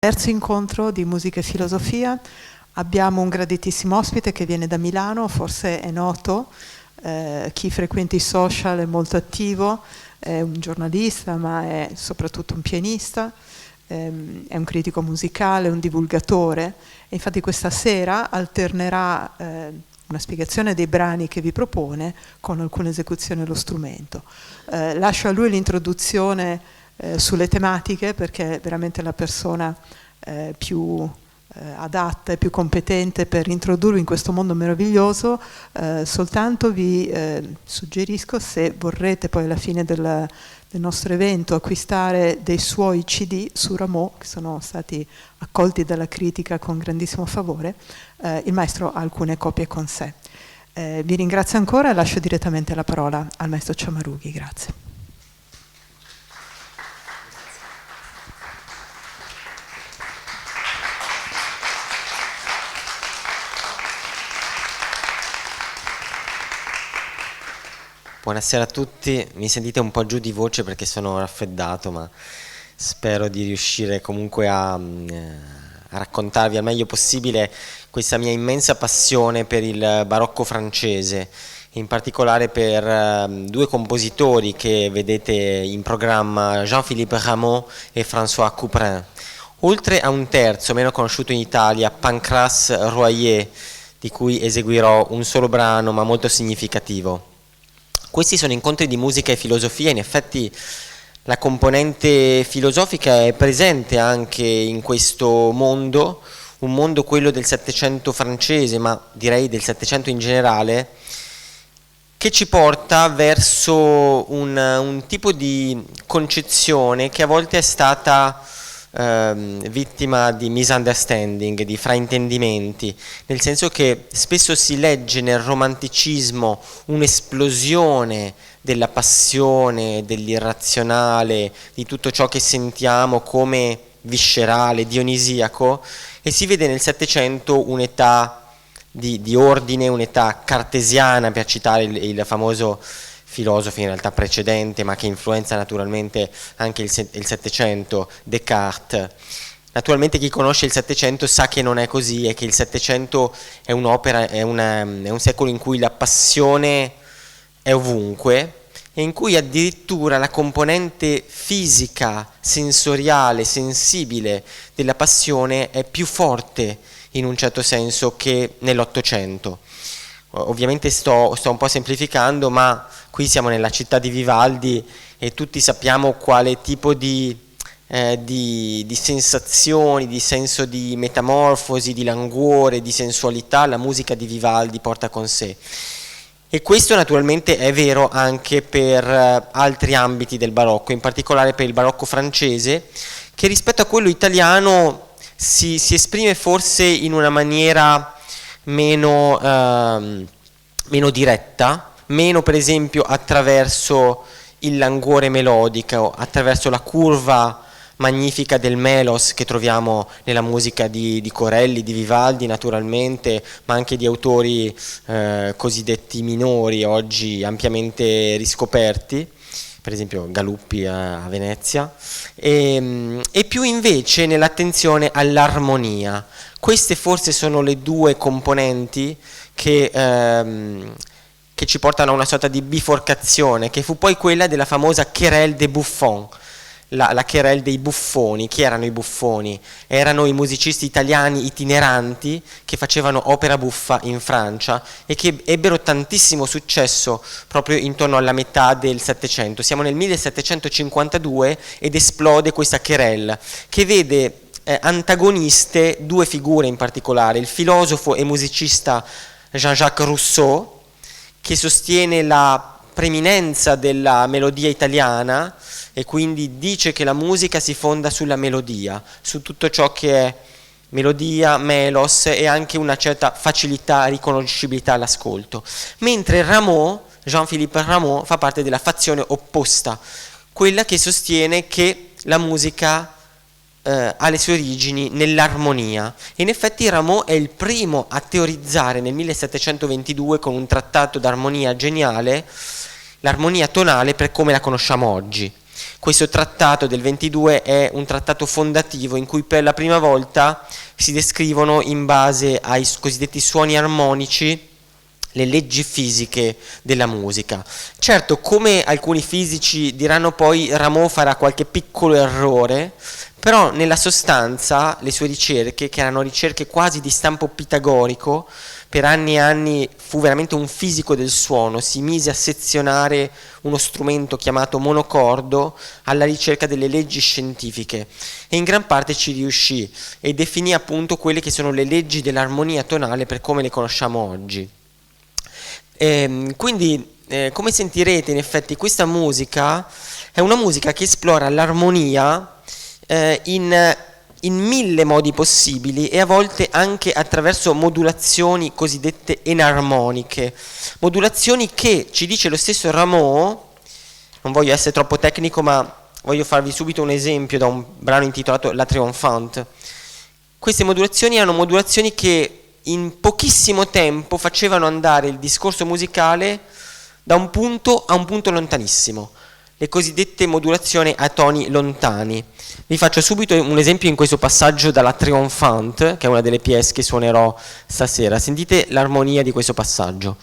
Terzo incontro di musica e filosofia. Abbiamo un graditissimo ospite che viene da Milano, forse è noto, chi frequenta i social è molto attivo, è un giornalista ma è soprattutto un pianista, è un critico musicale, un divulgatore, e infatti questa sera alternerà una spiegazione dei brani che vi propone con alcune esecuzioni allo strumento. Lascio a lui l'introduzione sulle tematiche, perché è veramente la persona più adatta e più competente per introdurvi in questo mondo meraviglioso. Soltanto vi suggerisco, se vorrete poi alla fine del nostro evento acquistare dei suoi CD su Rameau, che sono stati accolti dalla critica con grandissimo favore, il maestro ha alcune copie con sé. Vi ringrazio ancora e lascio direttamente la parola al maestro Ciamarughi. Grazie. Buonasera a tutti, mi sentite un po' giù di voce perché sono raffreddato, ma spero di riuscire comunque a raccontarvi al meglio possibile questa mia immensa passione per il barocco francese, in particolare per due compositori che vedete in programma, Jean-Philippe Rameau e François Couperin, oltre a un terzo meno conosciuto in Italia, Pancras Royer, di cui eseguirò un solo brano ma molto significativo. Questi sono incontri di musica e filosofia, in effetti la componente filosofica è presente anche in questo mondo, un mondo quello del Settecento francese, ma direi del Settecento in generale, che ci porta verso un tipo di concezione che a volte è stata vittima di misunderstanding, di fraintendimenti, nel senso che spesso si legge nel romanticismo un'esplosione della passione, dell'irrazionale, di tutto ciò che sentiamo come viscerale, dionisiaco, e si vede nel Settecento un'età di ordine, un'età cartesiana, per citare il famoso filosofo in realtà precedente, ma che influenza naturalmente anche il Settecento, Descartes. Naturalmente chi conosce il Settecento sa che non è così e che il Settecento è un'opera, è un secolo in cui la passione è ovunque e in cui addirittura la componente fisica, sensoriale, sensibile della passione è più forte in un certo senso che nell'Ottocento. Ovviamente sto un po' semplificando, ma qui siamo nella città di Vivaldi e tutti sappiamo quale tipo di sensazioni, di senso di metamorfosi, di languore, di sensualità la musica di Vivaldi porta con sé. E questo naturalmente è vero anche per altri ambiti del barocco, in particolare per il barocco francese, che rispetto a quello italiano si esprime forse in una maniera meno diretta, meno per esempio attraverso il languore melodico, attraverso la curva magnifica del melos che troviamo nella musica di Corelli, di Vivaldi naturalmente, ma anche di autori cosiddetti minori, oggi ampiamente riscoperti, per esempio Galuppi a Venezia, e più invece nell'attenzione all'armonia. Queste forse sono le due componenti che ci portano a una sorta di biforcazione, che fu poi quella della famosa querelle des bouffons, la querelle dei buffoni. Chi erano i buffoni? Erano i musicisti italiani itineranti che facevano opera buffa in Francia e che ebbero tantissimo successo proprio intorno alla metà del Settecento. Siamo nel 1752 ed esplode questa querelle che vede antagoniste due figure in particolare, il filosofo e musicista Jean-Jacques Rousseau, che sostiene la preminenza della melodia italiana e quindi dice che la musica si fonda sulla melodia, su tutto ciò che è melodia, melos e anche una certa facilità, riconoscibilità all'ascolto. Mentre Rameau, Jean-Philippe Rameau, fa parte della fazione opposta, quella che sostiene che la musica ha le sue origini nell'armonia. In effetti Rameau è il primo a teorizzare nel 1722 con un trattato d'armonia geniale l'armonia tonale per come la conosciamo oggi. Questo trattato del 22 è un trattato fondativo in cui per la prima volta si descrivono in base ai cosiddetti suoni armonici le leggi fisiche della musica. Certo, come alcuni fisici diranno poi, Rameau farà qualche piccolo errore, però nella sostanza le sue ricerche, che erano ricerche quasi di stampo pitagorico, per anni e anni fu veramente un fisico del suono, si mise a sezionare uno strumento chiamato monocordo alla ricerca delle leggi scientifiche e in gran parte ci riuscì e definì appunto quelle che sono le leggi dell'armonia tonale per come le conosciamo oggi. Quindi come sentirete, in effetti questa musica è una musica che esplora l'armonia in mille modi possibili e a volte anche attraverso modulazioni cosiddette enarmoniche, modulazioni che, ci dice lo stesso Rameau, non voglio essere troppo tecnico ma voglio farvi subito un esempio da un brano intitolato La Triomphante. Queste modulazioni erano modulazioni che in pochissimo tempo facevano andare il discorso musicale da un punto a un punto lontanissimo, le cosiddette modulazioni a toni lontani. Vi faccio subito un esempio in questo passaggio dalla Triomphante, che è una delle pièce che suonerò stasera. Sentite l'armonia di questo passaggio.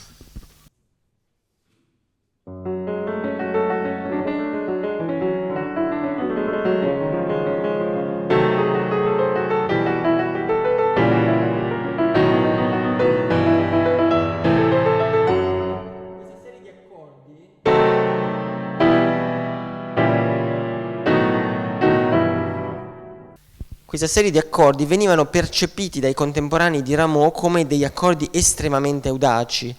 Questa serie di accordi venivano percepiti dai contemporanei di Rameau come degli accordi estremamente audaci.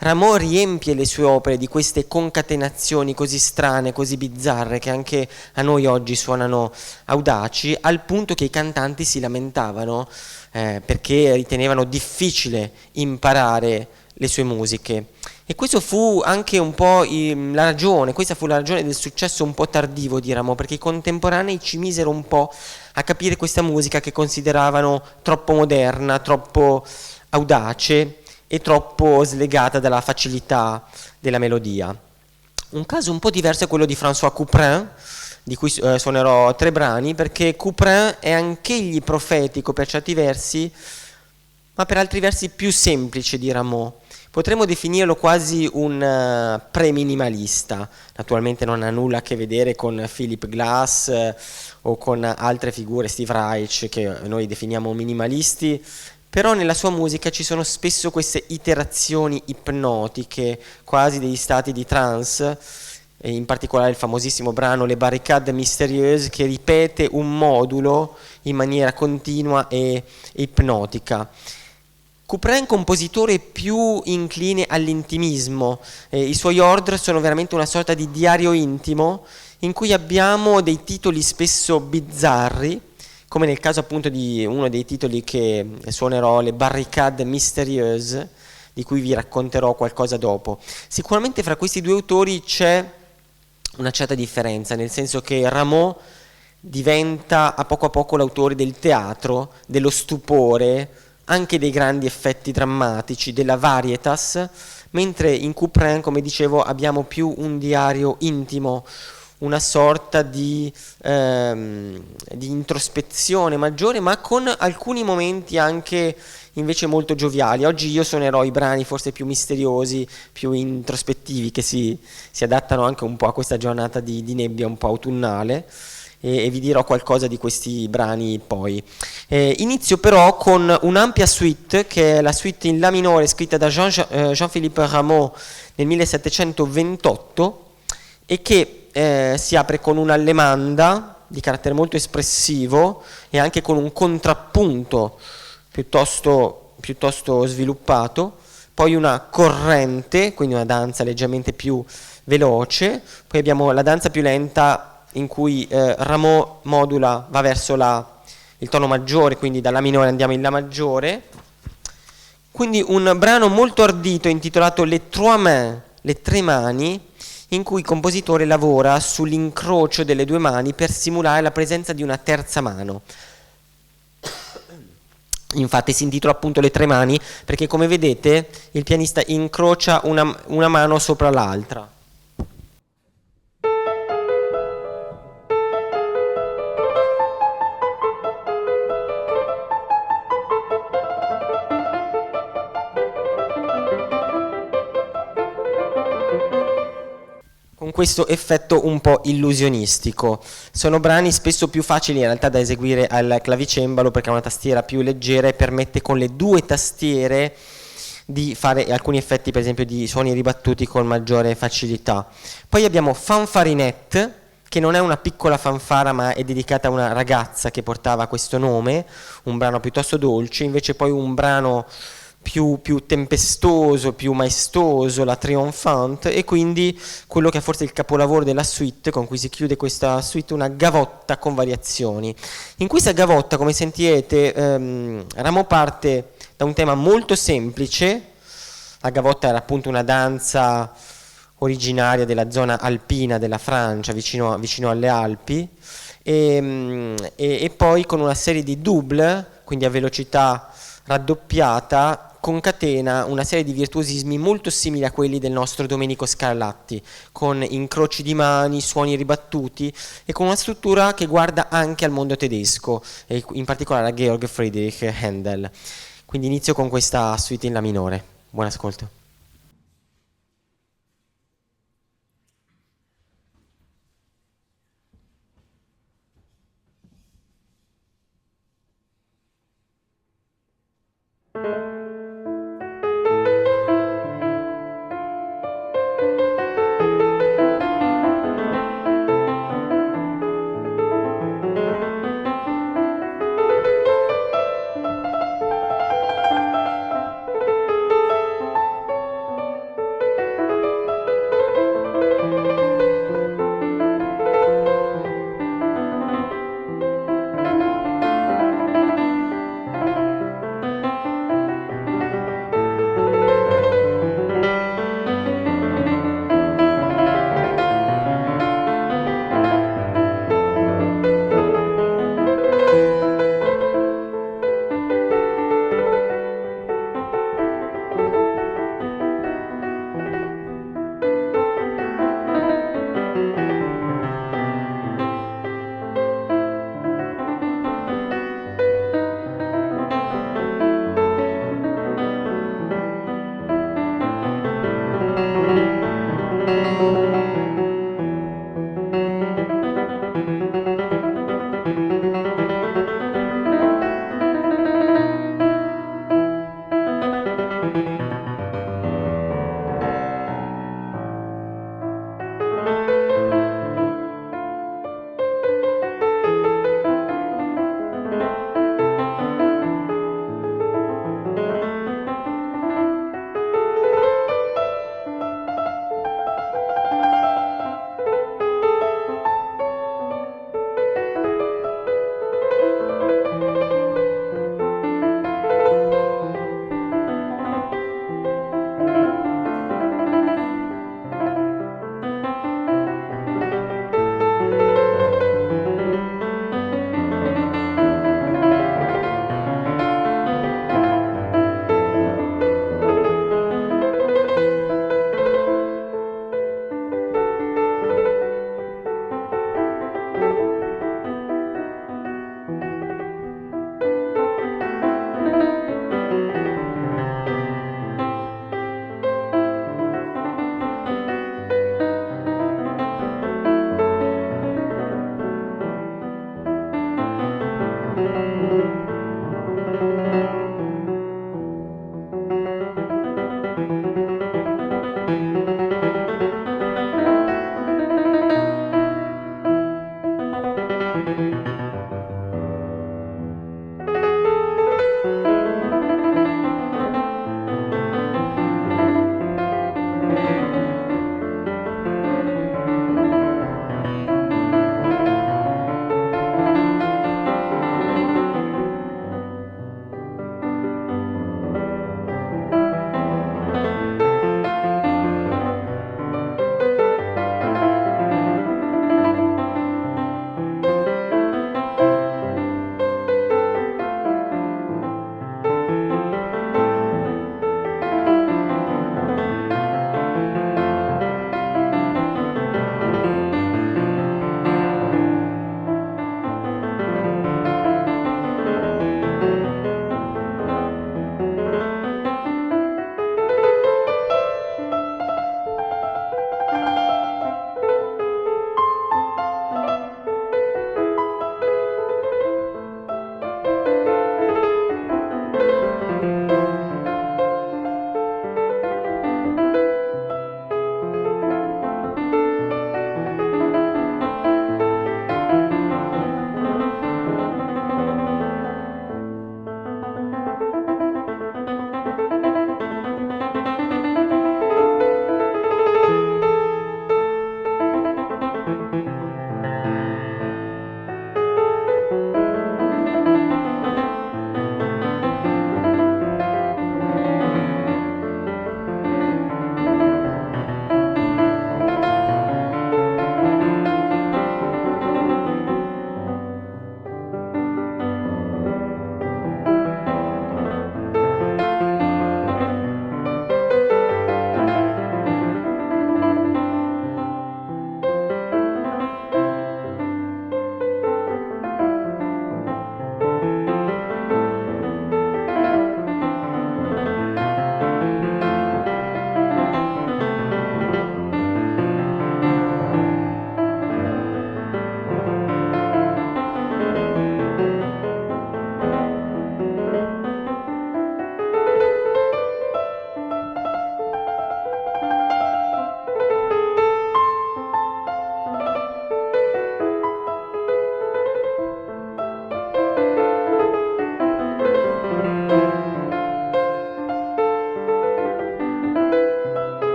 Rameau riempie le sue opere di queste concatenazioni così strane, così bizzarre, che anche a noi oggi suonano audaci, al punto che i cantanti si lamentavano perché ritenevano difficile imparare le sue musiche. E questo fu anche un po' la ragione, questa fu la ragione del successo un po' tardivo di Rameau, perché i contemporanei ci misero un po' a capire questa musica che consideravano troppo moderna, troppo audace e troppo slegata dalla facilità della melodia. Un caso un po' diverso è quello di François Couperin, di cui suonerò 3 brani, perché Couperin è anch'egli profetico per certi versi, ma per altri versi più semplice di Rameau. Potremmo definirlo quasi un pre-minimalista, naturalmente non ha nulla a che vedere con Philip Glass o con altre figure, Steve Reich, che noi definiamo minimalisti, però nella sua musica ci sono spesso queste iterazioni ipnotiche, quasi degli stati di trance, e in particolare il famosissimo brano Les Barricades Mystérieuses, che ripete un modulo in maniera continua e ipnotica. Couperin è un compositore più incline all'intimismo, i suoi ordre sono veramente una sorta di diario intimo in cui abbiamo dei titoli spesso bizzarri, come nel caso appunto di uno dei titoli che suonerò, Le Barricades Mystérieuses, di cui vi racconterò qualcosa dopo. Sicuramente fra questi due autori c'è una certa differenza, nel senso che Rameau diventa a poco l'autore del teatro, dello stupore, anche dei grandi effetti drammatici, della varietas, mentre in Couperin, come dicevo, abbiamo più un diario intimo, una sorta di introspezione maggiore, ma con alcuni momenti anche invece molto gioviali. Oggi io suonerò i brani forse più misteriosi, più introspettivi, che si adattano anche un po' a questa giornata di nebbia un po' autunnale, e vi dirò qualcosa di questi brani poi. Inizio però con un'ampia suite, che è la suite in La minore scritta da Jean-Philippe Rameau nel 1728 e che si apre con un'allemanda di carattere molto espressivo e anche con un contrappunto piuttosto sviluppato, poi una corrente, quindi una danza leggermente più veloce, poi abbiamo la danza più lenta in cui Rameau modula, va verso il tono maggiore, quindi dalla minore andiamo in La maggiore. Quindi un brano molto ardito intitolato Les Trois Mains, le 3 mani, in cui il compositore lavora sull'incrocio delle 2 mani per simulare la presenza di una terza mano. Infatti si intitola appunto Le 3 mani perché, come vedete, il pianista incrocia una mano sopra l'altra. questo effetto un po' illusionistico. Sono brani spesso più facili in realtà da eseguire al clavicembalo perché ha una tastiera più leggera e permette con le due tastiere di fare alcuni effetti, per esempio di suoni ribattuti con maggiore facilità. Poi abbiamo Fanfarinette, che non è una piccola fanfara ma è dedicata a una ragazza che portava questo nome, un brano piuttosto dolce, invece poi un brano più tempestoso, più maestoso, la Triomphante, e quindi quello che è forse il capolavoro della suite, con cui si chiude questa suite, una gavotta con variazioni. In questa gavotta, come sentirete, Rameau parte da un tema molto semplice. La gavotta era appunto una danza originaria della zona alpina della Francia, vicino alle Alpi, e poi con una serie di double, quindi a velocità raddoppiata, concatena una serie di virtuosismi molto simili a quelli del nostro Domenico Scarlatti, con incroci di mani, suoni ribattuti e con una struttura che guarda anche al mondo tedesco, e in particolare a Georg Friedrich Händel. Quindi inizio con questa suite in La minore. Buon ascolto.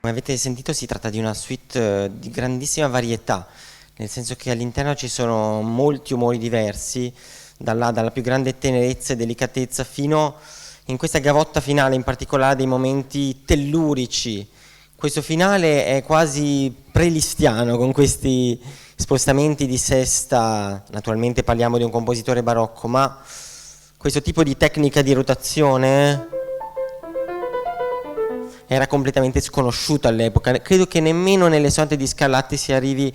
Come avete sentito si tratta di una suite di grandissima varietà, nel senso che all'interno ci sono molti umori diversi, dalla più grande tenerezza e delicatezza fino in questa gavotta finale, in particolare dei momenti tellurici. Questo finale è quasi prelistiano, con questi spostamenti di sesta. Naturalmente parliamo di un compositore barocco, ma questo tipo di tecnica di rotazione era completamente sconosciuta all'epoca. Credo che nemmeno nelle sonate di Scarlatti si arrivi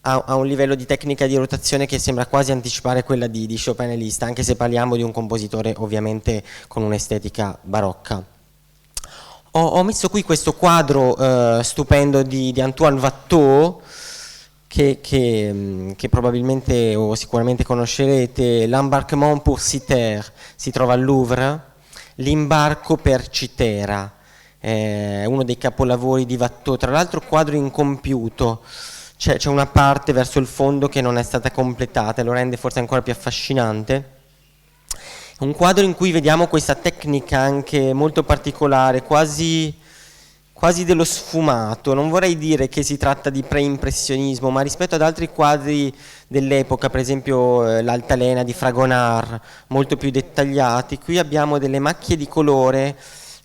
a un livello di tecnica di rotazione che sembra quasi anticipare quella di Chopin e Liszt, anche se parliamo di un compositore ovviamente con un'estetica barocca. Ho messo qui questo quadro stupendo di Antoine Watteau, che probabilmente o sicuramente conoscerete, l'Embarquement pour Cythère, si trova al Louvre, l'imbarco per Citera, uno dei capolavori di Watteau, tra l'altro quadro incompiuto, c'è una parte verso il fondo che non è stata completata e lo rende forse ancora più affascinante. È un quadro in cui vediamo questa tecnica anche molto particolare, quasi dello sfumato. Non vorrei dire che si tratta di preimpressionismo, ma rispetto ad altri quadri dell'epoca, per esempio l'Altalena di Fragonard, molto più dettagliati, qui abbiamo delle macchie di colore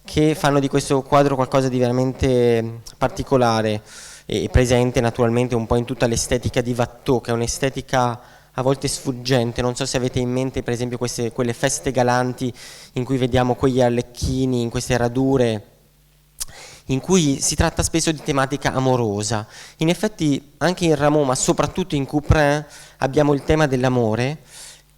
che fanno di questo quadro qualcosa di veramente particolare e presente naturalmente un po' in tutta l'estetica di Watteau, che è un'estetica a volte sfuggente. Non so se avete in mente per esempio quelle feste galanti in cui vediamo quegli arlecchini in queste radure, in cui si tratta spesso di tematica amorosa. In effetti anche in Rameau, ma soprattutto in Couperin, abbiamo il tema dell'amore,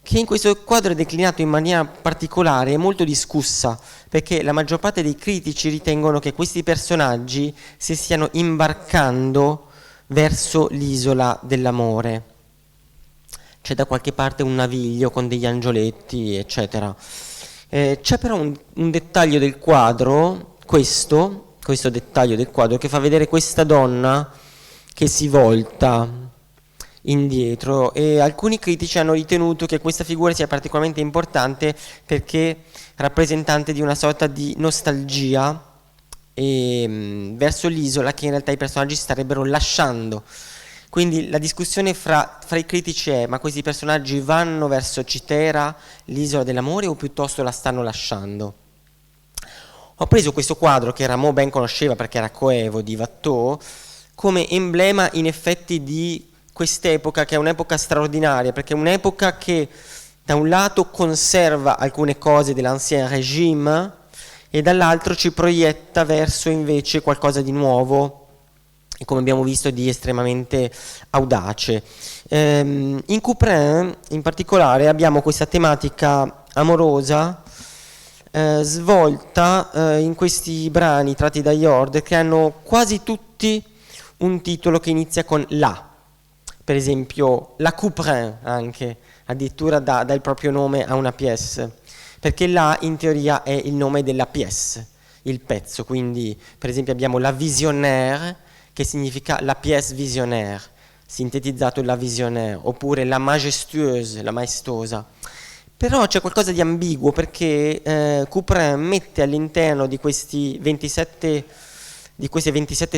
che in questo quadro è declinato in maniera particolare e molto discussa, perché la maggior parte dei critici ritengono che questi personaggi si stiano imbarcando verso l'isola dell'amore. C'è da qualche parte un naviglio con degli angioletti, eccetera. C'è però un dettaglio del quadro, questo dettaglio del quadro, che fa vedere questa donna che si volta indietro, e alcuni critici hanno ritenuto che questa figura sia particolarmente importante perché rappresentante di una sorta di nostalgia verso l'isola che in realtà i personaggi starebbero lasciando. Quindi la discussione fra i critici è: ma questi personaggi vanno verso Citera, l'isola dell'amore, o piuttosto la stanno lasciando? Ho preso questo quadro che Rameau ben conosceva perché era coevo di Watteau come emblema in effetti di quest'epoca, che è un'epoca straordinaria, perché è un'epoca che da un lato conserva alcune cose dell'Ancien Régime e dall'altro ci proietta verso invece qualcosa di nuovo e, come abbiamo visto, di estremamente audace. In Couperin in particolare abbiamo questa tematica amorosa svolta in questi brani tratti da Jord, che hanno quasi tutti un titolo che inizia con La. Per esempio la Couperin anche, addirittura dà il proprio nome a una pièce, perché La in teoria è il nome della pièce, il pezzo. Quindi per esempio abbiamo la Visionnaire, che significa la pièce visionnaire, sintetizzato la Visionnaire, oppure la Majestueuse, la maestosa. Però c'è qualcosa di ambiguo, perché Couperin mette all'interno di queste 27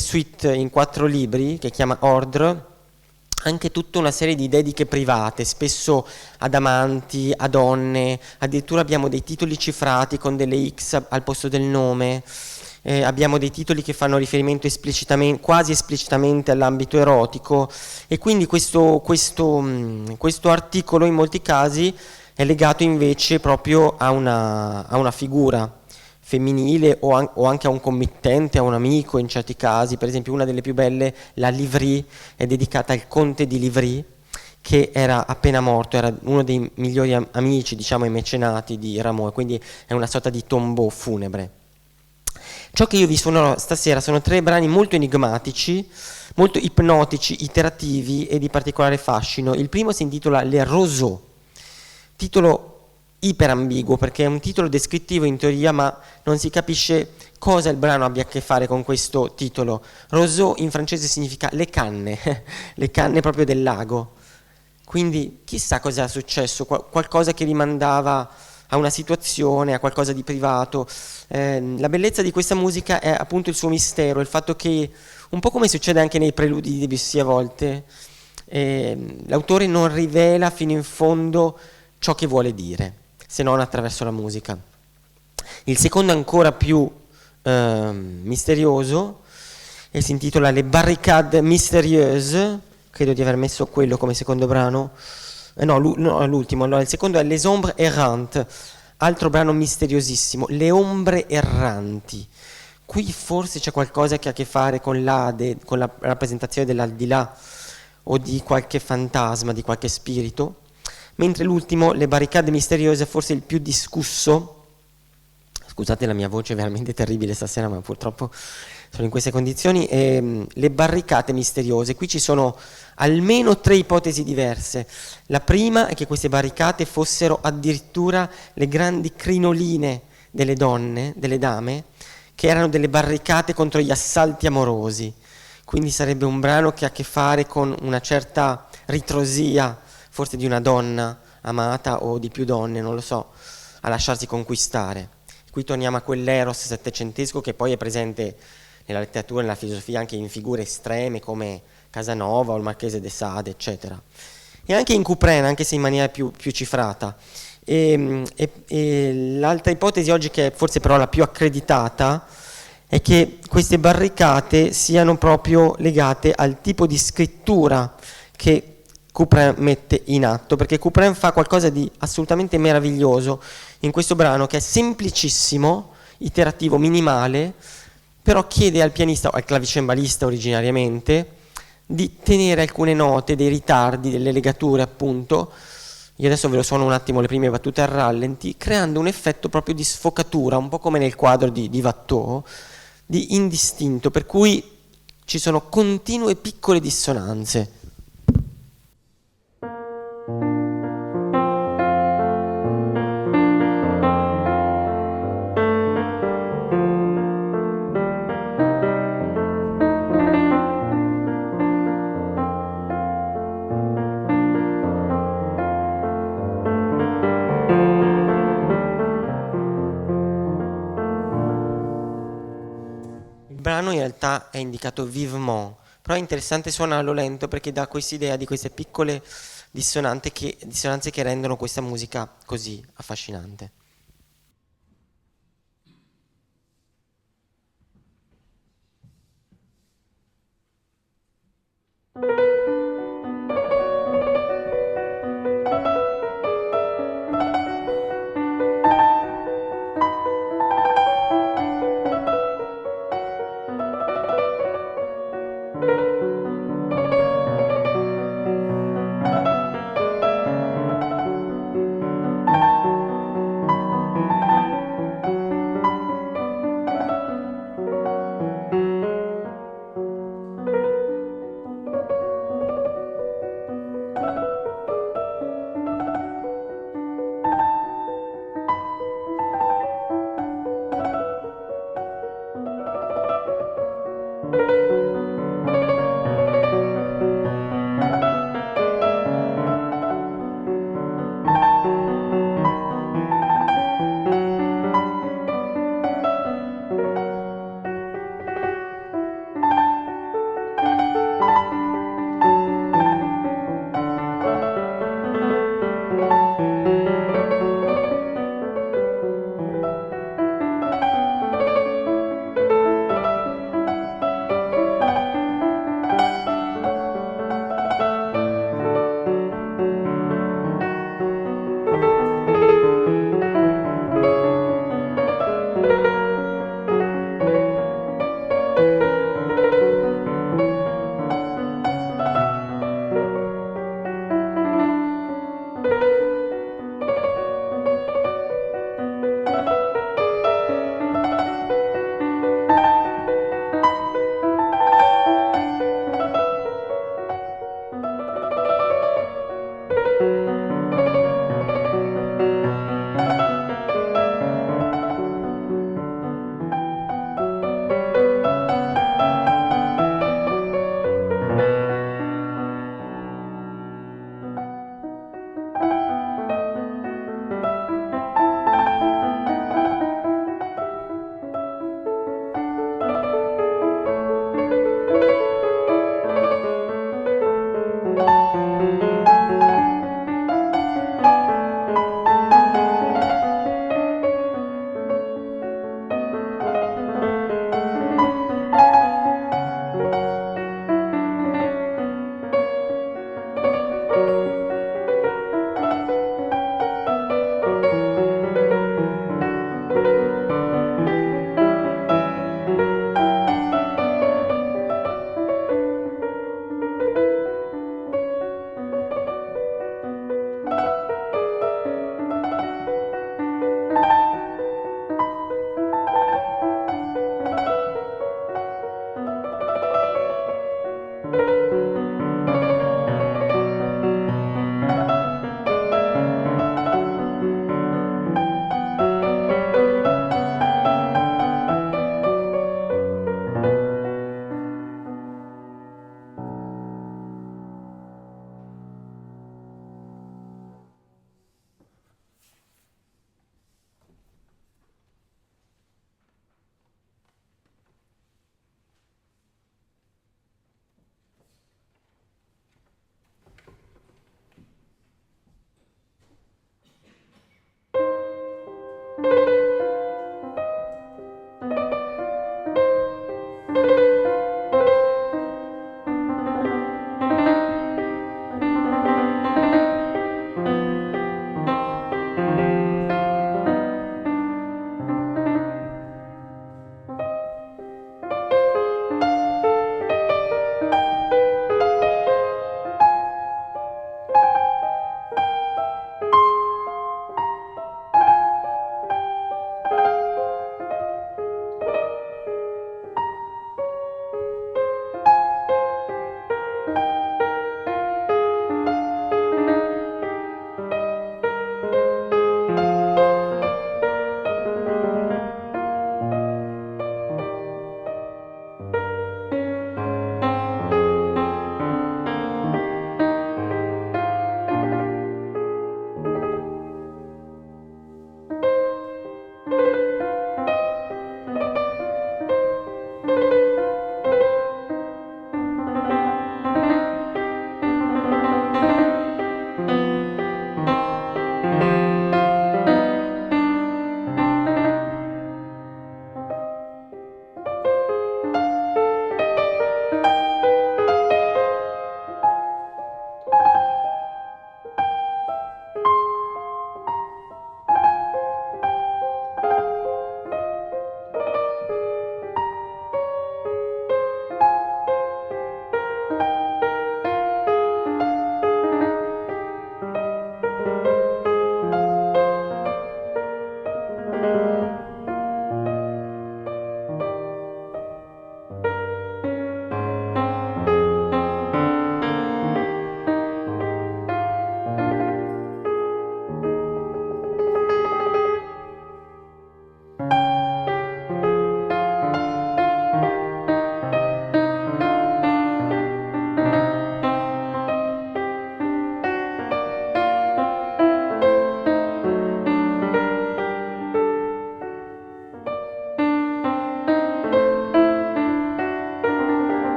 suite in 4 libri, che chiama Ordre, anche tutta una serie di dediche private, spesso ad amanti, a donne. Addirittura abbiamo dei titoli cifrati con delle X al posto del nome, abbiamo dei titoli che fanno riferimento quasi esplicitamente all'ambito erotico, e quindi questo articolo in molti casi è legato invece proprio a una figura femminile o anche a un committente, a un amico in certi casi. Per esempio una delle più belle, la Livry, è dedicata al conte di Livry, che era appena morto, era uno dei migliori amici, diciamo, e mecenati di Rameau, quindi è una sorta di tombeau funebre. Ciò che io vi suonerò stasera sono 3 brani molto enigmatici, molto ipnotici, iterativi e di particolare fascino. Il primo si intitola Les Roseaux, titolo iperambiguo perché è un titolo descrittivo in teoria, ma non si capisce cosa il brano abbia a che fare con questo titolo. Roseau in francese significa le canne, le canne proprio del lago. Quindi chissà cosa è successo, qualcosa che rimandava a una situazione, a qualcosa di privato. La bellezza di questa musica è appunto il suo mistero, il fatto che, un po' come succede anche nei preludi di Debussy a volte, l'autore non rivela fino in fondo ciò che vuole dire, se non attraverso la musica. Il secondo è ancora più misterioso e si intitola Le Barricades Mystérieuses, credo di aver messo quello come secondo brano, no, l'ultimo, allora il secondo è Les Ombres Errantes, altro brano misteriosissimo, Le ombre erranti. Qui forse c'è qualcosa che ha a che fare con l'Ade, con la rappresentazione dell'aldilà o di qualche fantasma, di qualche spirito, mentre l'ultimo, Le Barricades Misteriose, è forse il più discusso. Scusate la mia voce è veramente terribile stasera, ma purtroppo sono in queste condizioni. Le barricate misteriose, qui ci sono almeno 3 ipotesi diverse. La prima è che queste barricate fossero addirittura le grandi crinoline delle donne, delle dame, che erano delle barricate contro gli assalti amorosi. Quindi sarebbe un brano che ha a che fare con una certa ritrosia, forse di una donna amata o di più donne, non lo so, a lasciarsi conquistare. Qui torniamo a quell'eros settecentesco che poi è presente nella letteratura e nella filosofia anche in figure estreme come Casanova o il Marchese de Sade, eccetera. E anche in Couperin, anche se in maniera più cifrata. E l'altra ipotesi oggi, che è forse però la più accreditata, è che queste barricate siano proprio legate al tipo di scrittura che Couperin mette in atto, perché Couperin fa qualcosa di assolutamente meraviglioso in questo brano, che è semplicissimo, iterativo, minimale, però chiede al pianista o al clavicembalista originariamente di tenere alcune note, dei ritardi, delle legature appunto. Io adesso ve lo suono un attimo le prime battute al rallenti, creando un effetto proprio di sfocatura, un po' come nel quadro di Watteau, di indistinto, per cui ci sono continue piccole dissonanze. Il brano in realtà è indicato vivement, però è interessante suonarlo lento perché dà quest'idea di queste piccole dissonanze che rendono questa musica così affascinante.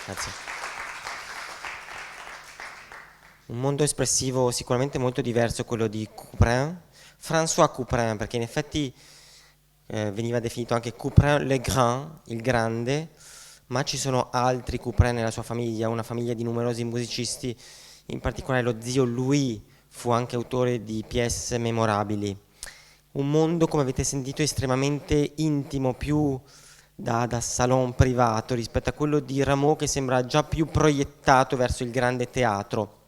Grazie. Un mondo espressivo sicuramente molto diverso quello di Couperin, François Couperin, perché in effetti veniva definito anche Couperin le Grand, il grande, ma ci sono altri Couperin nella sua famiglia, una famiglia di numerosi musicisti, in particolare lo zio Louis fu anche autore di pièce memorabili. Un mondo, come avete sentito, estremamente intimo, più da salon privato rispetto a quello di Rameau, che sembra già più proiettato verso il grande teatro.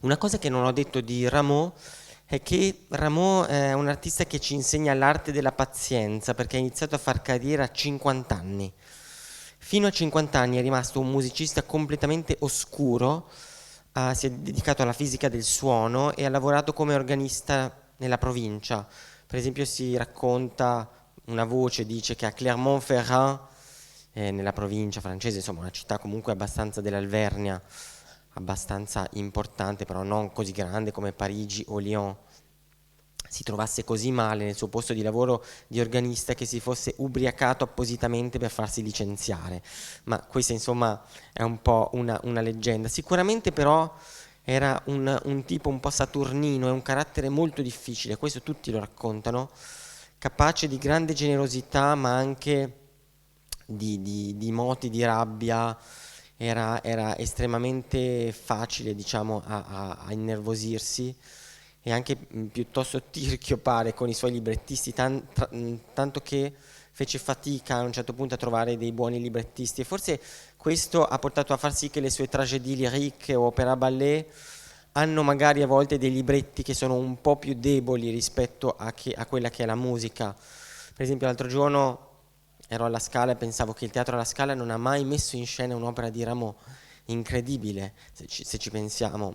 Una cosa che non ho detto di Rameau è che Rameau è un artista che ci insegna l'arte della pazienza, perché ha iniziato a far carriera a 50 anni. Fino a 50 anni è rimasto un musicista completamente oscuro, si è dedicato alla fisica del suono e ha lavorato come organista nella provincia. Per esempio si racconta, una voce dice che a Clermont-Ferrand, nella provincia francese, insomma una città comunque abbastanza dell'Alvernia, abbastanza importante, però non così grande come Parigi o Lyon, si trovasse così male nel suo posto di lavoro di organista che si fosse ubriacato appositamente per farsi licenziare. Ma questa insomma è un po' una leggenda. Sicuramente però era un tipo un po' saturnino e un carattere molto difficile, questo tutti lo raccontano, capace di grande generosità ma anche di moti di rabbia. Era estremamente facile, diciamo, a innervosirsi e anche piuttosto tirchio pare con i suoi librettisti, tanto che fece fatica a un certo punto a trovare dei buoni librettisti, e forse questo ha portato a far sì che le sue tragédie lyrique o opera ballet hanno magari a volte dei libretti che sono un po' più deboli rispetto a quella che è la musica. Per esempio l'altro giorno ero alla Scala e pensavo che il Teatro alla Scala non ha mai messo in scena un'opera di Rameau. Incredibile, se ci pensiamo.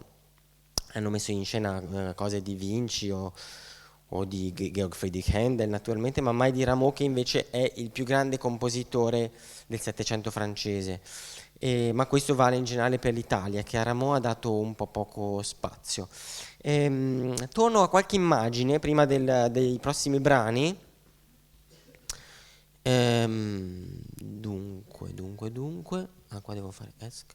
Hanno messo in scena cose di Vinci o di Georg Friedrich Händel naturalmente, ma mai di Rameau, che invece è il più grande compositore del Settecento francese. Ma questo vale in generale per l'Italia, che a Rameau ha dato un po' poco spazio. Torno a qualche immagine prima dei prossimi brani. Dunque, qua devo fare ESC.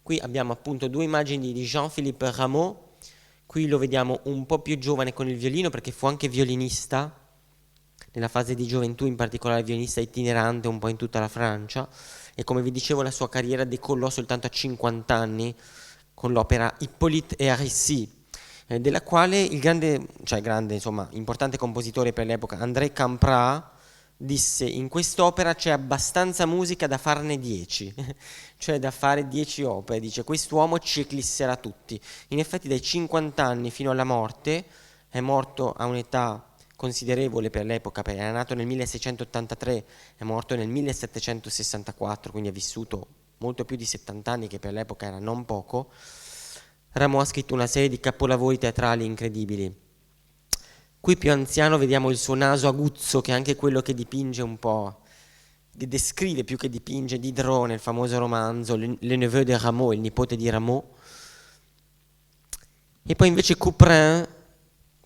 Qui abbiamo appunto due immagini di Jean-Philippe Rameau. Qui lo vediamo un po' più giovane con il violino, perché fu anche violinista nella fase di gioventù, in particolare violinista itinerante un po' in tutta la Francia, e come vi dicevo la sua carriera decollò soltanto a 50 anni con l'opera Hippolyte et Aricie, della quale il grande, insomma, importante compositore per l'epoca, André Campra, disse: in quest'opera c'è abbastanza musica da farne 10, cioè da fare 10 opere. Dice: quest'uomo ci eclisserà tutti. In effetti dai 50 anni fino alla morte, è morto a un'età considerevole per l'epoca, perché era nato nel 1683, è morto nel 1764, quindi ha vissuto molto più di 70 anni, che per l'epoca era non poco. Rameau ha scritto una serie di capolavori teatrali incredibili. Qui più anziano vediamo il suo naso aguzzo, che è anche quello che dipinge un po', che descrive più che dipinge Diderot nel famoso romanzo Le Neveu de Rameau, il nipote di Rameau. E poi invece Couperin,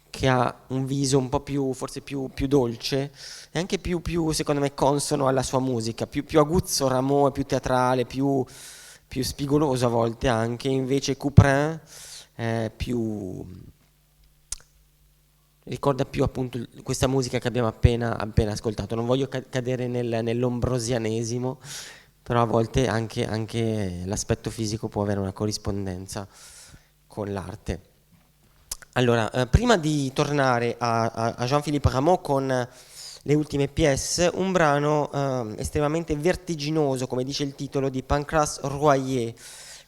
che ha un viso un po' più, forse più dolce, e anche più secondo me consono alla sua musica, più aguzzo Rameau, è più teatrale, più spigoloso a volte anche, invece Couperin è ricorda più appunto questa musica che abbiamo appena ascoltato. Non voglio cadere nell'ombrosianesimo, però a volte anche l'aspetto fisico può avere una corrispondenza con l'arte. Allora, prima di tornare a Jean-Philippe Rameau con le ultime pièce, un brano estremamente vertiginoso, come dice il titolo, di Pancras Royer,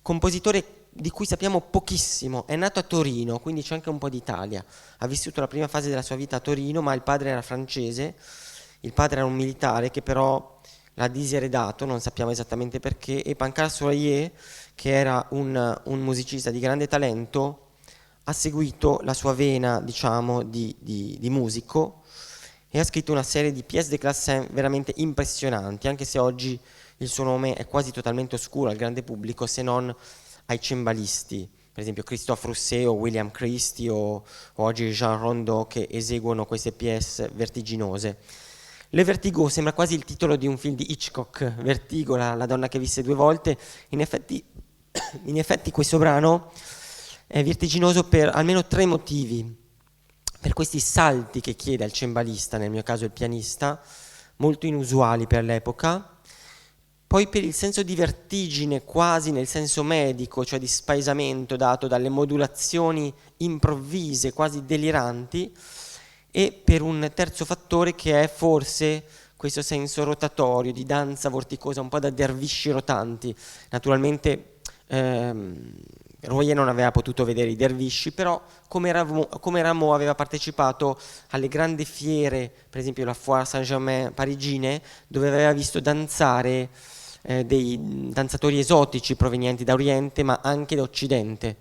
compositore di cui sappiamo pochissimo. È nato a Torino, quindi c'è anche un po' d'Italia. Ha vissuto la prima fase della sua vita a Torino, ma il padre era francese, il padre era un militare che però l'ha diseredato, non sappiamo esattamente perché, e Pancras Royer, che era un musicista di grande talento, ha seguito la sua vena, diciamo, di musico, e ha scritto una serie di pièce de classin veramente impressionanti, anche se oggi il suo nome è quasi totalmente oscuro al grande pubblico, se non ai cembalisti. Per per esempio Christophe Rousset o William Christie o oggi Jean Rondeau, che eseguono queste pièce vertiginose. Le Vertigo sembra quasi il titolo di un film di Hitchcock, Vertigo, la donna che visse 2 volte. In effetti questo brano è vertiginoso per almeno 3 motivi: per questi salti che chiede al cembalista, nel mio caso il pianista, molto inusuali per l'epoca, poi per il senso di vertigine quasi nel senso medico, cioè di spaesamento dato dalle modulazioni improvvise, quasi deliranti, e per un terzo fattore che è forse questo senso rotatorio, di danza vorticosa, un po' da dervisci rotanti. Naturalmente Royer non aveva potuto vedere i dervisci, però come Rameau aveva partecipato alle grandi fiere, per esempio la Foire Saint-Germain parigine, dove aveva visto danzare dei danzatori esotici provenienti da Oriente ma anche da Occidente.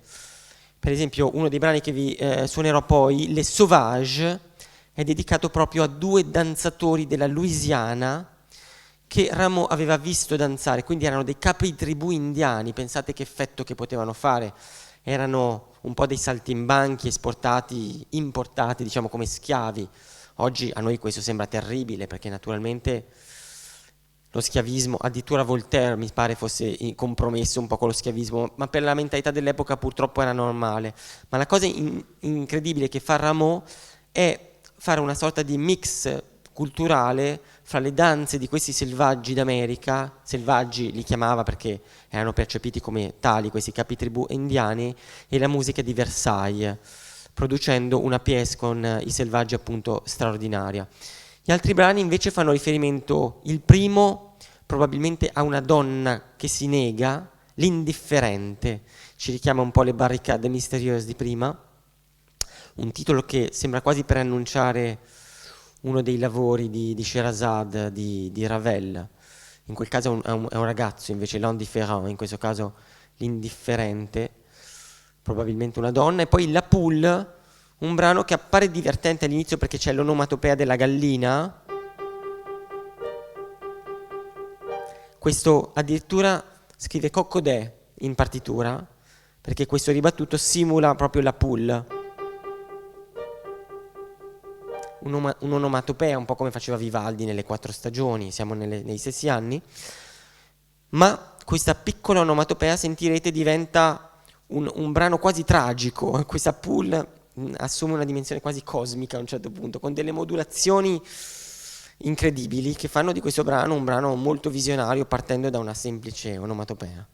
Per esempio uno dei brani che vi suonerò poi, Les Sauvages, è dedicato proprio a 2 danzatori della Louisiana che Rameau aveva visto danzare, quindi erano dei capi tribù indiani. Pensate che effetto che potevano fare, erano un po' dei saltimbanchi importati diciamo come schiavi. Oggi a noi questo sembra terribile, perché naturalmente lo schiavismo, addirittura Voltaire mi pare fosse compromesso un po' con lo schiavismo, ma per la mentalità dell'epoca purtroppo era normale. Ma la cosa incredibile che fa Rameau è fare una sorta di mix culturale fra le danze di questi selvaggi d'America, selvaggi li chiamava perché erano percepiti come tali questi capitribù indiani, e la musica di Versailles, producendo una pièce con i selvaggi appunto straordinaria. Gli altri brani invece fanno riferimento, il primo probabilmente a una donna che si nega, l'indifferente, ci richiama un po' le barricade misteriose di prima, un titolo che sembra quasi preannunciare uno dei lavori di Sherazade, di Ravel. In quel caso è un ragazzo, invece l'indifférent, in questo caso l'indifferente, probabilmente una donna. E poi La Poule, un brano che appare divertente all'inizio perché c'è l'onomatopea della gallina. Questo addirittura scrive Coccodè in partitura, perché questo ribattuto simula proprio la poule. Un'onomatopea, un po' come faceva Vivaldi nelle 4 stagioni, siamo nei stessi anni, ma questa piccola onomatopea, sentirete, diventa un brano quasi tragico. Questa poule assume una dimensione quasi cosmica a un certo punto, con delle modulazioni incredibili che fanno di questo brano un brano molto visionario, partendo da una semplice onomatopea.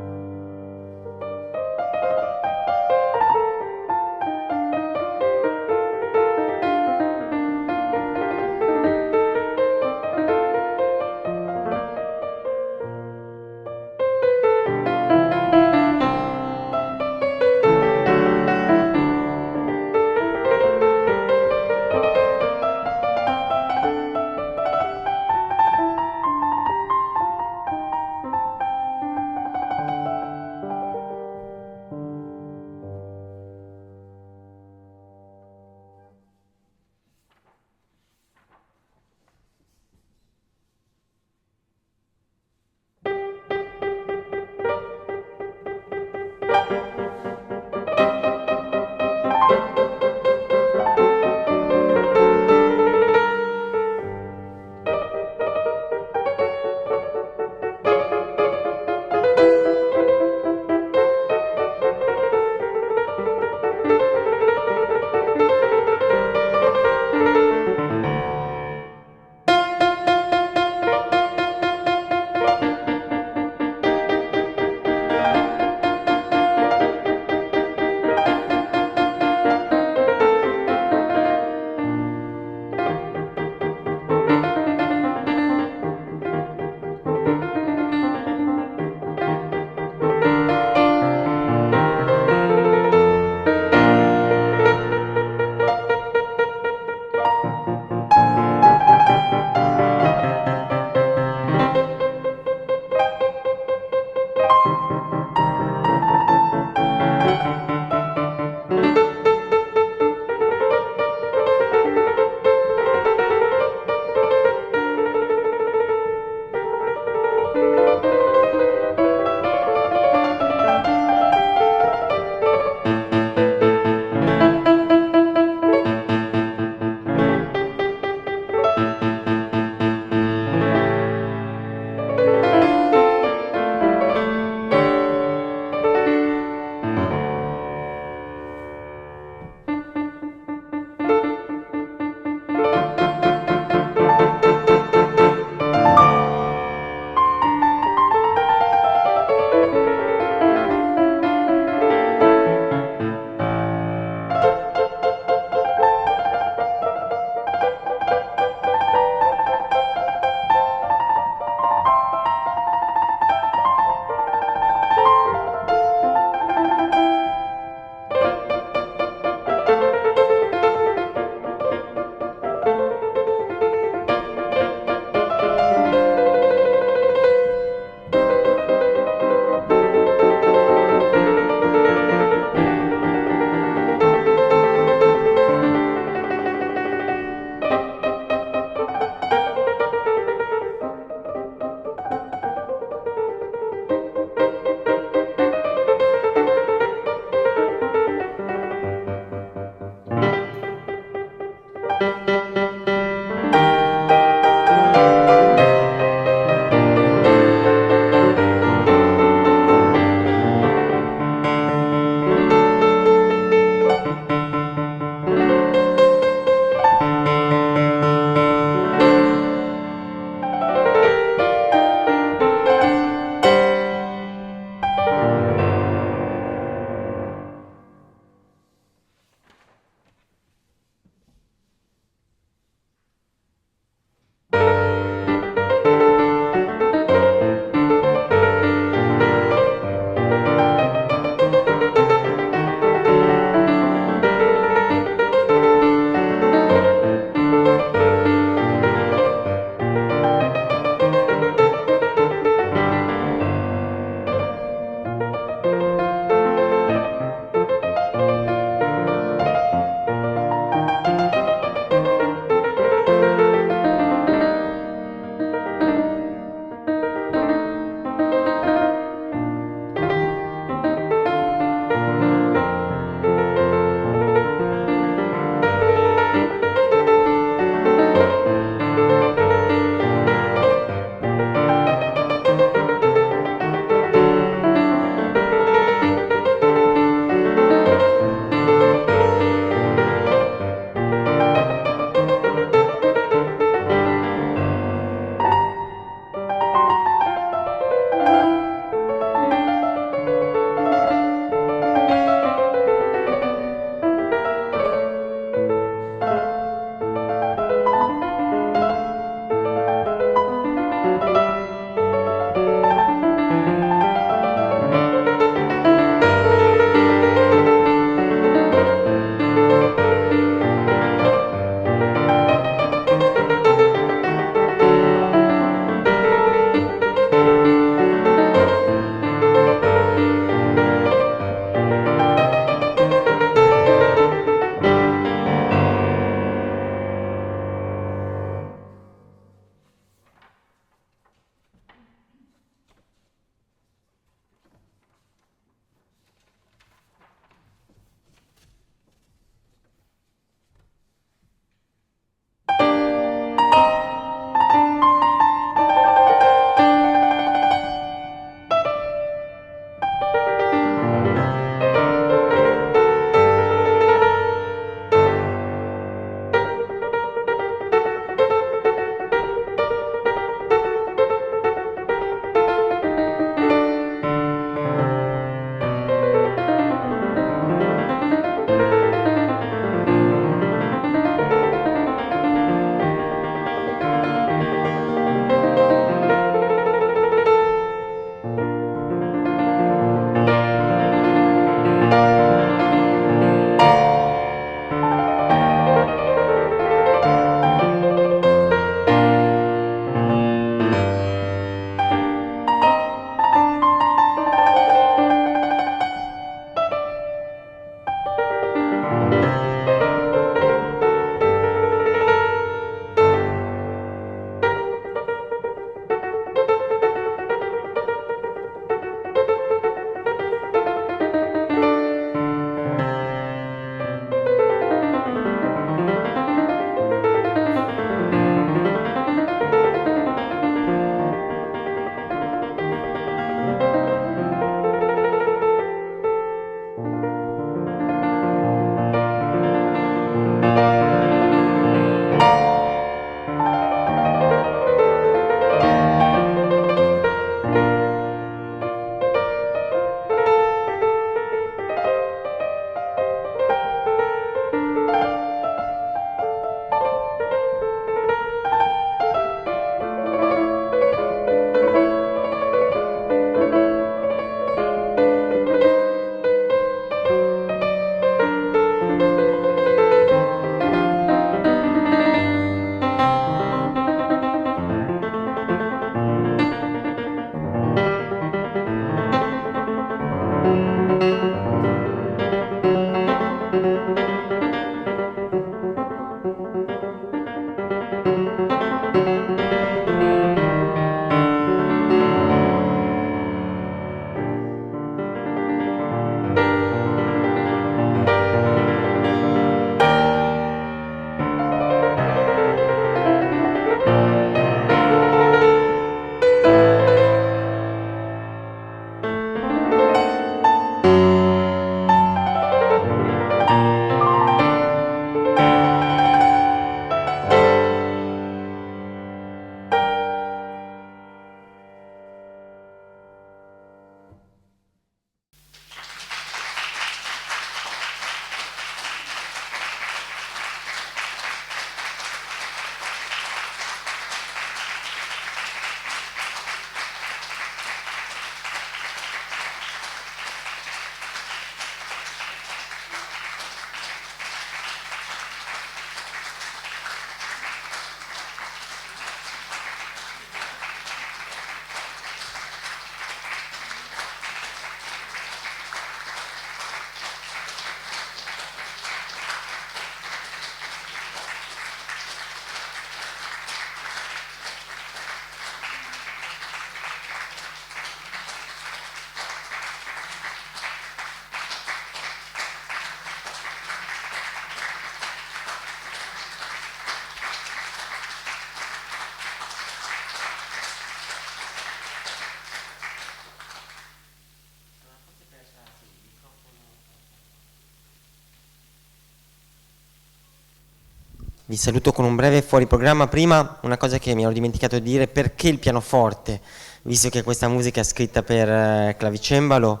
Vi saluto con un breve fuori programma. Prima una cosa che mi ero dimenticato di dire: perché il pianoforte, visto che questa musica è scritta per clavicembalo.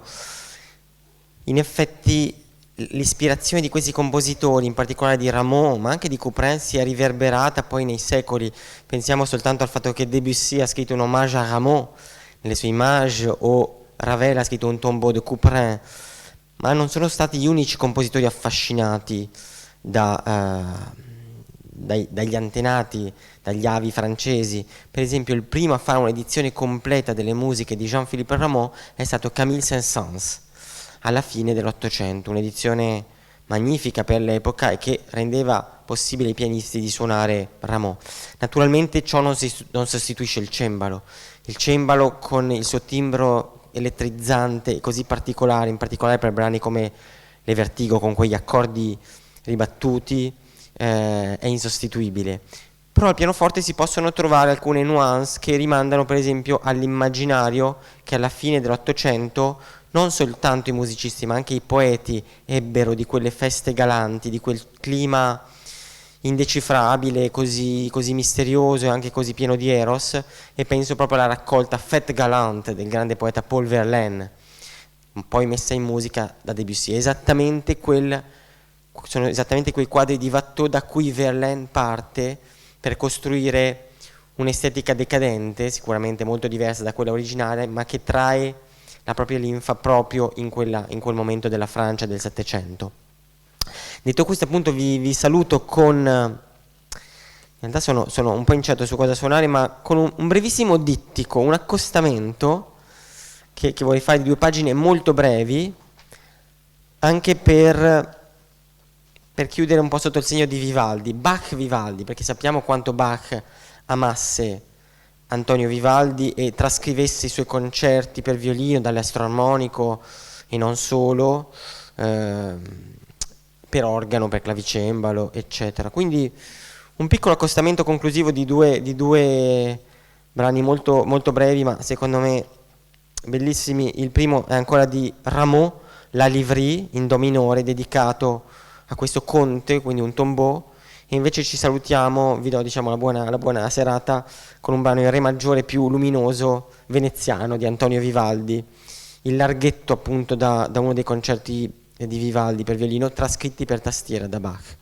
In effetti l'ispirazione di questi compositori, in particolare di Rameau, ma anche di Couperin, si è riverberata poi nei secoli. Pensiamo soltanto al fatto che Debussy ha scritto un omaggio a Rameau nelle sue Images, o Ravel ha scritto un tombeau de Couperin, ma non sono stati gli unici compositori affascinati dagli antenati, dagli avi francesi. Per esempio il primo a fare un'edizione completa delle musiche di Jean-Philippe Rameau è stato Camille Saint-Saëns, alla fine dell'Ottocento, un'edizione magnifica per l'epoca e che rendeva possibile ai pianisti di suonare Rameau. Naturalmente ciò non sostituisce il cembalo. Il cembalo, con il suo timbro elettrizzante e così particolare, in particolare per brani come Le Vertigo, con quegli accordi ribattuti, è insostituibile. Però al pianoforte si possono trovare alcune nuance che rimandano per esempio all'immaginario che alla fine dell'Ottocento non soltanto i musicisti ma anche i poeti ebbero di quelle feste galanti, di quel clima indecifrabile, così misterioso e anche così pieno di eros, e penso proprio alla raccolta Fête Galante del grande poeta Paul Verlaine, poi messa in musica da Debussy. Sono esattamente quei quadri di Watteau da cui Verlaine parte per costruire un'estetica decadente, sicuramente molto diversa da quella originale, ma che trae la propria linfa proprio in quel momento della Francia del Settecento. Detto questo, appunto, vi saluto con... In realtà sono un po' incerto su cosa suonare, ma con un brevissimo dittico, un accostamento che vorrei fare di 2 pagine molto brevi, anche per chiudere un po' sotto il segno di Vivaldi, Bach-Vivaldi, perché sappiamo quanto Bach amasse Antonio Vivaldi e trascrivesse i suoi concerti per violino, dall'astroarmonico e non solo, per organo, per clavicembalo, eccetera. Quindi un piccolo accostamento conclusivo di due brani molto, molto brevi, ma secondo me bellissimi. Il primo è ancora di Rameau, La Livrie, in do minore, dedicato a questo conte, quindi un tombeau. E invece ci salutiamo, vi do la buona serata con un brano in re maggiore più luminoso, veneziano, di Antonio Vivaldi, il larghetto appunto da uno dei concerti di Vivaldi per violino trascritti per tastiera da Bach.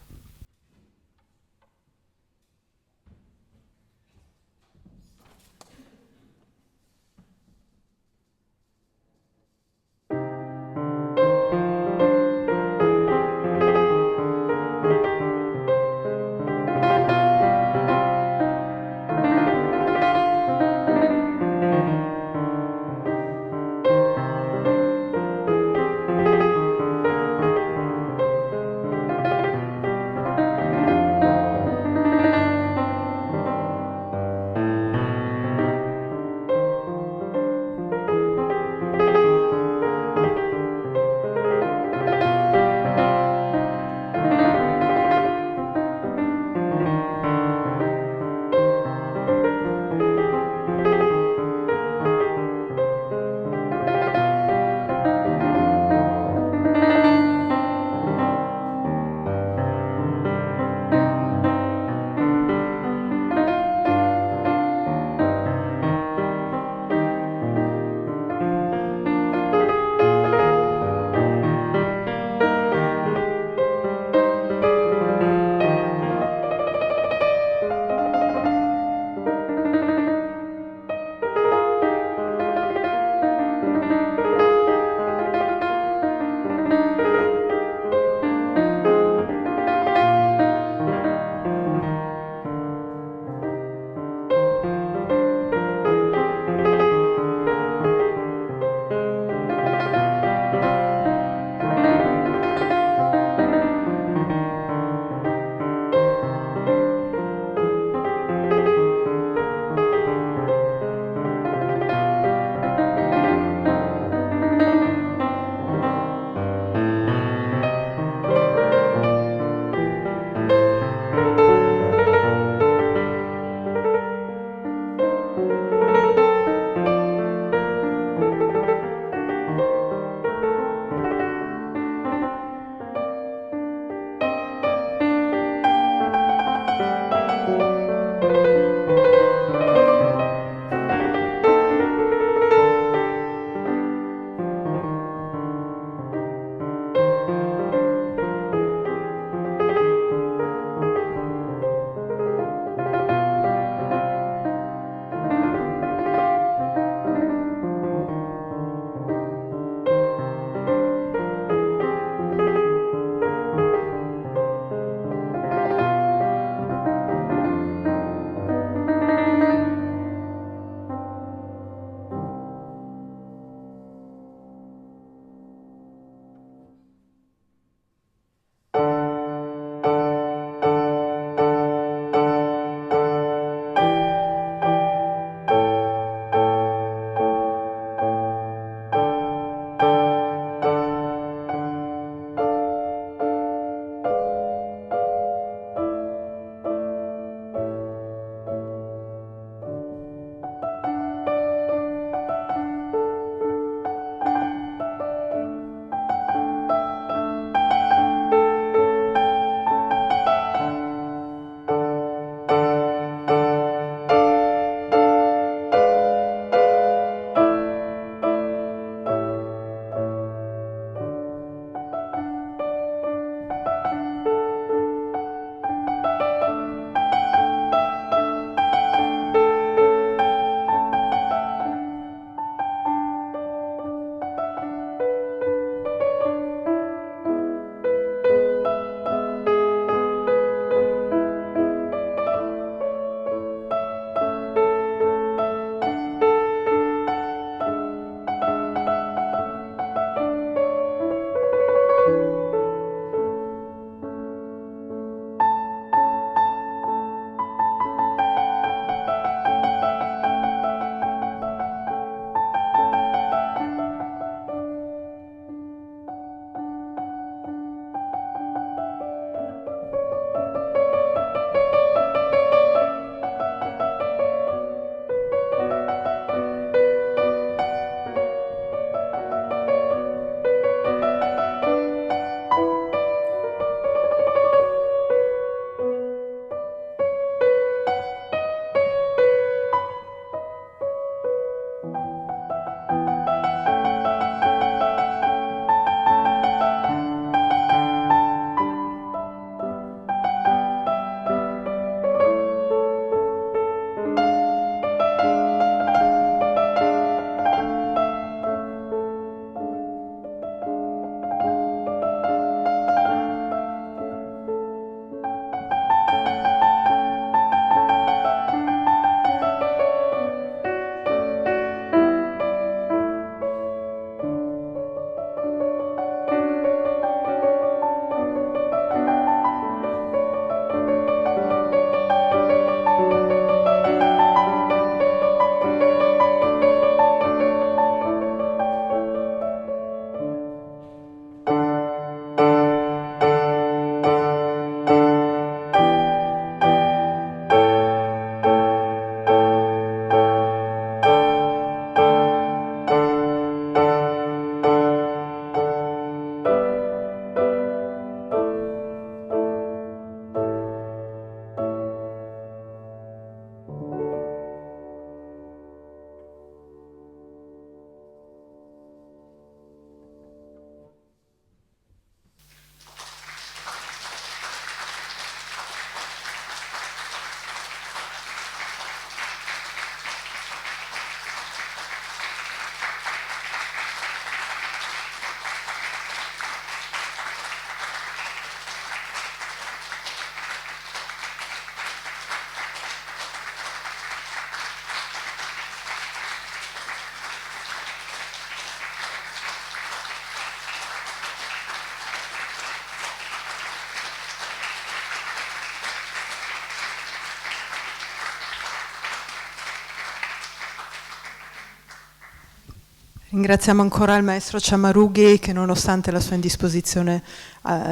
Ringraziamo ancora il maestro Ciammarughi che nonostante la sua indisposizione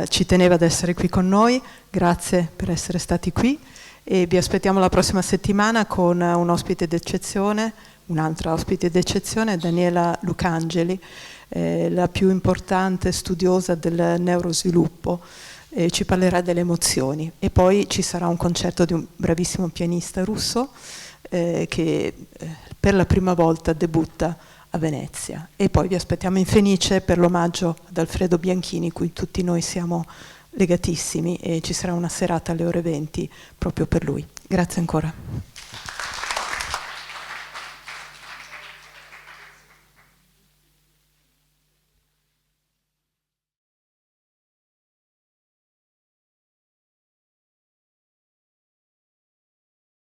ci teneva ad essere qui con noi. Grazie per essere stati qui e vi aspettiamo la prossima settimana con un ospite d'eccezione, un'altra ospite d'eccezione, Daniela Lucangeli, la più importante studiosa del neurosviluppo. Ci parlerà delle emozioni e poi ci sarà un concerto di un bravissimo pianista russo che per la prima volta debutta a Venezia. E poi vi aspettiamo in Fenice per l'omaggio ad Alfredo Bianchini, cui tutti noi siamo legatissimi, e ci sarà una serata alle ore 20 proprio per lui. Grazie ancora.